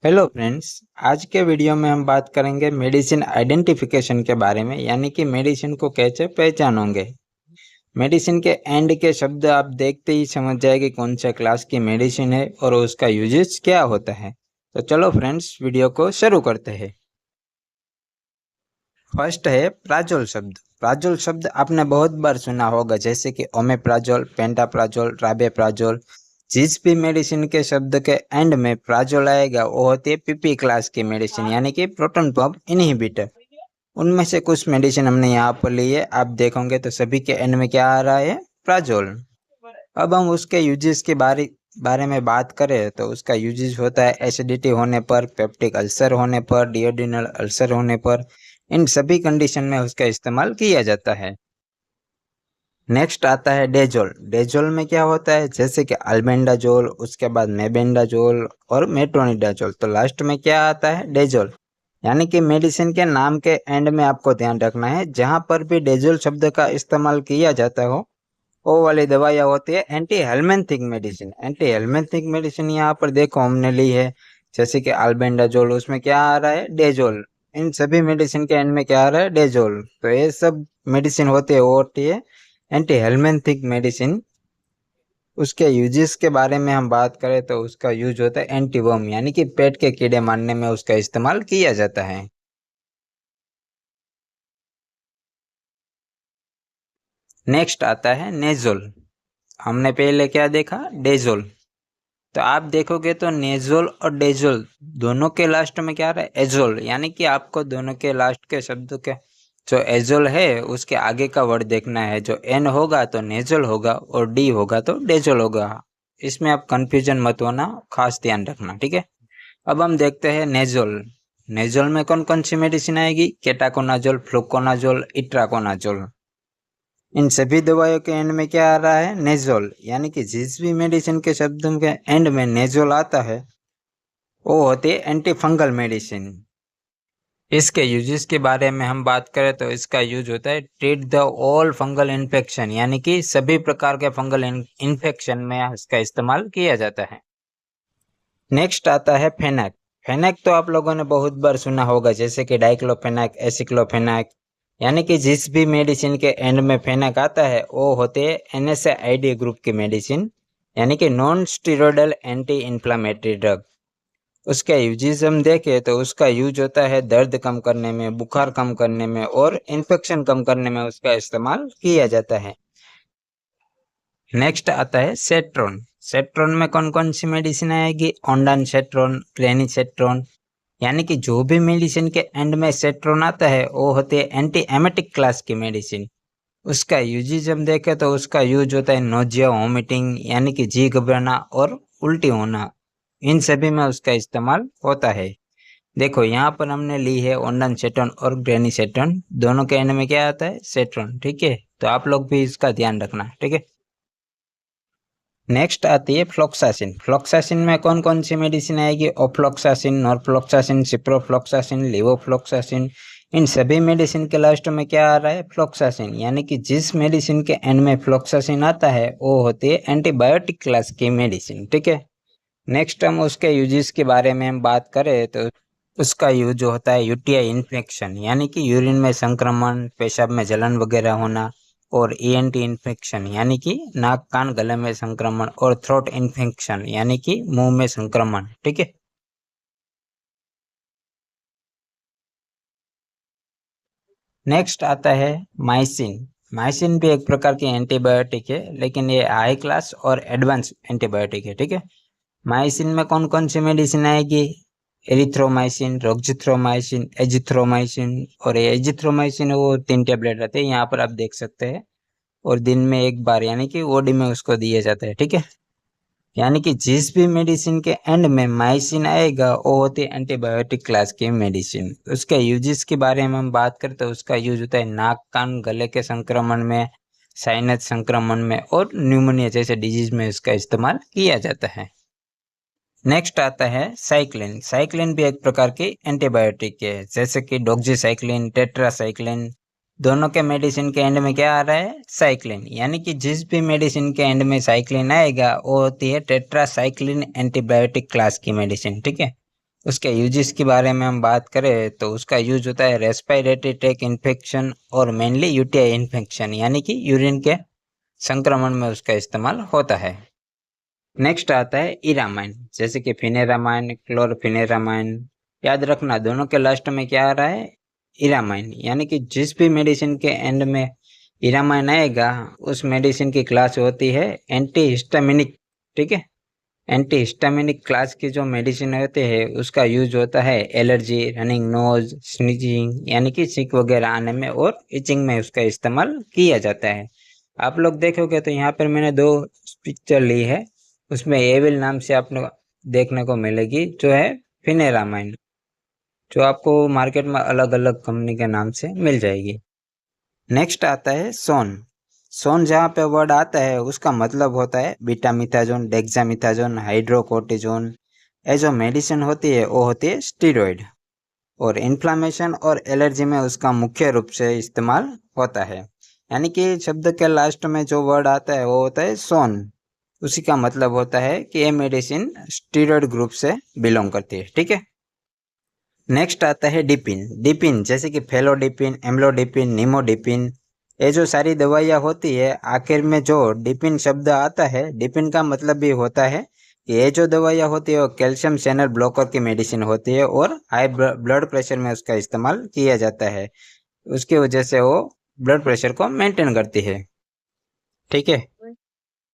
Hello friends. आज के video में हम बात करेंगे मेडिसिन आइडेंटिफिकेशन के बारे में, यानी कि मेडिसिन को कैसे पहचानोगे। मेडिसिन के एंड के शब्द आप देखते ही समझ जाएंगे कौन सा क्लास की मेडिसिन है और उसका यूजेस क्या होता है। तो चलो फ्रेंड्स, वीडियो को शुरू करते हैं। फर्स्ट है प्राजोल शब्द। प्राजोल शब्द आपने बहुत बार सुना होगा, जैसे कि ओमेप्राजोल, पेंटाप्राजोल, राबेप्राजोल। जिस भी मेडिसिन के शब्द के एंड में प्राजोल आएगा वो होती है पीपी क्लास की मेडिसिन, यानी कि प्रोटॉन पंप इनहिबिटर। उनमें से कुछ मेडिसिन हमने यहाँ पर ली है, आप देखोगे तो सभी के एंड में क्या आ रहा है, प्राजोल। अब हम उसके यूजेस के बारे में बात करें तो उसका यूजेस होता है एसिडिटी होने पर, पेप्टिक अल्सर होने पर, डियोडिनल अल्सर होने पर। इन सभी कंडीशन में उसका इस्तेमाल किया जाता है। नेक्स्ट आता है डेजोल। डेजोल में क्या होता है, जैसे कि अल्बेंडाजोल, उसके बाद मेबेंडाजोल और मेट्रोनिडाजोल। तो लास्ट में क्या आता है, डेजोल। यानी कि मेडिसिन के नाम के एंड में आपको ध्यान रखना है, जहां पर भी डेजोल शब्द का इस्तेमाल किया जाता हो वो वाली दवाइयाँ होती है anti helminthic medicine. Anti helminthic medicine यहाँ पर देखो हमने ली है, जैसे कि अल्बेंडाजोल, उसमें क्या आ रहा है, डेजोल। इन सभी मेडिसिन के एंड में क्या आ रहा है, डेजोल। तो ये सब मेडिसिन होते है एंटी हेलमेंथिक मेडिसिन। उसके यूजेस के बारे में हम बात करें तो उसका यूज होता है एंटीवर्म, यानी कि पेट के कीड़े मारने में उसका इस्तेमाल किया जाता है। नेक्स्ट आता है नेजोल। हमने पहले क्या देखा, डेजोल। तो आप देखोगे तो नेजोल और डेजोल दोनों के लास्ट में क्या आ रहा है, एजोल। यानी कि आपको दोनों के लास्ट के शब्द के जो एजोल है उसके आगे का वर्ड देखना है। जो एन होगा तो नेजोल होगा और डी होगा तो डेजोल होगा। इसमें आप कंफ्यूजन मत होना, खास ध्यान रखना, ठीक है। अब हम देखते हैं नेजोल। नेजोल में कौन कौन सी मेडिसिन आएगी, केटाकोनाजोल, फ्लुकोनाजोल, इट्राकोनाजोल। इन सभी दवाइयों के एंड में क्या आ रहा है, नेजोल। यानी कि जिस भी मेडिसिन के शब्दों के एंड में नेजोल आता है वो होती है एंटी फंगल मेडिसिन। इसके यूजेस के बारे में हम बात करें तो इसका यूज होता है treat the all fungal infection, यानी कि सभी प्रकार के फंगल इन्फेक्शन में इसका इस्तेमाल किया जाता है। नेक्स्ट आता है फेनैक। फेनैक तो आप लोगों ने बहुत बार सुना होगा, जैसे कि डाइक्लोफेनैक, एसिक्लोफेनैक। यानी कि जिस भी मेडिसिन के एंड में फेनैक आता है वो होते हैं एनएसएआईडी ग्रुप की मेडिसिन, यानी कि non steroidal anti inflammatory drug. उसके यूजेस हम देखें तो उसका यूज होता है दर्द कम करने में, बुखार कम करने में और इन्फेक्शन कम करने में उसका इस्तेमाल किया जाता है। नेक्स्ट आता है सेट्रोन। सेट्रोन में कौन कौन सी मेडिसिन आएगी, ओंडान सेट्रोन, क्लेनिसेट्रोन। यानी कि जो भी मेडिसिन के एंड में सेट्रोन आता है वो होती है एंटी एमेटिक क्लास की मेडिसिन। उसका यूजेस हम देखें तो उसका यूज होता है नोजिया, वोमिटिंग, यानी कि जी घबराना और उल्टी होना। इन सभी में उसका इस्तेमाल होता है। देखो यहाँ पर हमने ली है ओंडान सेट्रोन और ग्रेनिसेट्रोन, दोनों के एंड में क्या आता है, सेट्रोन, ठीक है। तो आप लोग भी इसका ध्यान रखना, ठीक है। नेक्स्ट आती है फ्लोक्सासिन। फ्लोक्सासिन में कौन कौन सी मेडिसिन आएगी, ओफ्लोक्सासिन, नॉरफ्लोक्सासिन, सिप्रोफ्लोक्सासिन, लिवोफ्लोक्सासिन। इन सभी मेडिसिन के लास्ट में क्या आ रहा है, फ्लोक्सासिन। यानी कि जिस मेडिसिन के एंड में फ्लोक्सासिन आता है वो होती है एंटीबायोटिक क्लास की मेडिसिन, ठीक है। नेक्स्ट हम उसके यूजेस के बारे में हम बात करें तो उसका यूज होता है यूटीआई इन्फेक्शन, यानी कि यूरिन में संक्रमण, पेशाब में जलन वगैरह होना, और ईएनटी इन्फेक्शन, यानी कि नाक कान गले में संक्रमण, और थ्रोट इन्फेक्शन, यानी कि मुंह में संक्रमण, ठीक है। नेक्स्ट आता है माइसिन। माइसिन भी एक प्रकार की एंटीबायोटिक है, लेकिन ये हाई क्लास और एडवांस एंटीबायोटिक है, ठीक है। माइसिन में कौन कौन सी मेडिसिन आएगी, एरिथ्रोमाइसिन, रोक्जिथ्रोमाइसिन, एजिथ्रोमाइसिन। और ये एजिथ्रोमाइसिन वो 3 टेबलेट रहते हैं, यहाँ पर आप देख सकते हैं। और दिन में एक बार, यानी कि ओडी में उसको दिया जाता है, ठीक है। यानी कि जिस भी मेडिसिन के एंड में माइसिन आएगा वो होती है एंटीबायोटिक क्लास की मेडिसिन। उसके यूजेस के बारे में हम बात करें तो उसका यूज होता है नाक कान गले के संक्रमण में, साइनस संक्रमण में और न्यूमोनिया जैसे डिजीज में इसका इस्तेमाल किया जाता है। नेक्स्ट आता है साइक्लिन। साइक्लिन भी एक प्रकार की एंटीबायोटिक है, जैसे कि डॉक्सीसाइक्लिन, टेट्रासाइक्लिन। दोनों के मेडिसिन के एंड में क्या आ रहा है, साइक्लिन। यानी कि जिस भी मेडिसिन के एंड में साइक्लिन आएगा वो होती है टेट्रासाइक्लिन एंटीबायोटिक क्लास की मेडिसिन, ठीक है। उसके यूजेस के बारे में हम बात करें तो उसका यूज होता है रेस्पिरेटरी ट्रैक इन्फेक्शन और मेनली यूटीआई इन्फेक्शन यानी कि यूरिन के संक्रमण में उसका इस्तेमाल होता है। नेक्स्ट आता है इरामाइन, जैसे कि फिनेरामाइन, क्लोरफिनेरामाइन। याद रखना दोनों के लास्ट में क्या आ रहा है, इरामाइन, यानी कि जिस भी मेडिसिन के एंड में इरामाइन आएगा उस मेडिसिन की क्लास होती है एंटी हिस्टामिनिक। ठीक है, एंटी हिस्टामिनिक क्लास की जो मेडिसिन होते हैं उसका यूज होता है एलर्जी, रनिंग नोज, स्नीजिंग यानी कि छींक वगैरह आने में और इचिंग में उसका इस्तेमाल किया जाता है। आप लोग देखोगे तो यहाँ पर मैंने दो पिक्चर ली है, उसमें एविल नाम से आपको देखने को मिलेगी जो है फिनेरामाइन, जो आपको मार्केट में अलग अलग कंपनी के नाम से मिल जाएगी। नेक्स्ट आता है सोन। सोन जहाँ पे वर्ड आता है उसका मतलब होता है बीटामिथाजोन, डेक्सामिथाजोन, हाइड्रोकोर्टिजोन। ये जो मेडिसिन होती है वो होती है स्टीरॉयड और इन्फ्लामेशन और एलर्जी में उसका मुख्य रूप से इस्तेमाल होता है। यानी कि शब्द के लास्ट में जो वर्ड आता है वो होता है सोन, उसी का मतलब होता है कि ये मेडिसिन स्टीरॉयड ग्रुप से बिलोंग करती है। ठीक है, नेक्स्ट आता है डिपिन। डिपिन जैसे कि फेलोडिपिन, एम्लोडिपिन, निमोडिपिन, ये जो सारी दवाइयाँ होती है आखिर में जो डिपिन शब्द आता है, डिपिन का मतलब भी होता है कि ये जो दवाइयाँ होती है वो कैल्शियम चैनल ब्लॉकर की मेडिसिन होती है और हाई ब्लड प्रेशर में उसका इस्तेमाल किया जाता है। उसकी वजह से वो ब्लड प्रेशर को मेंटेन करती है। ठीक है,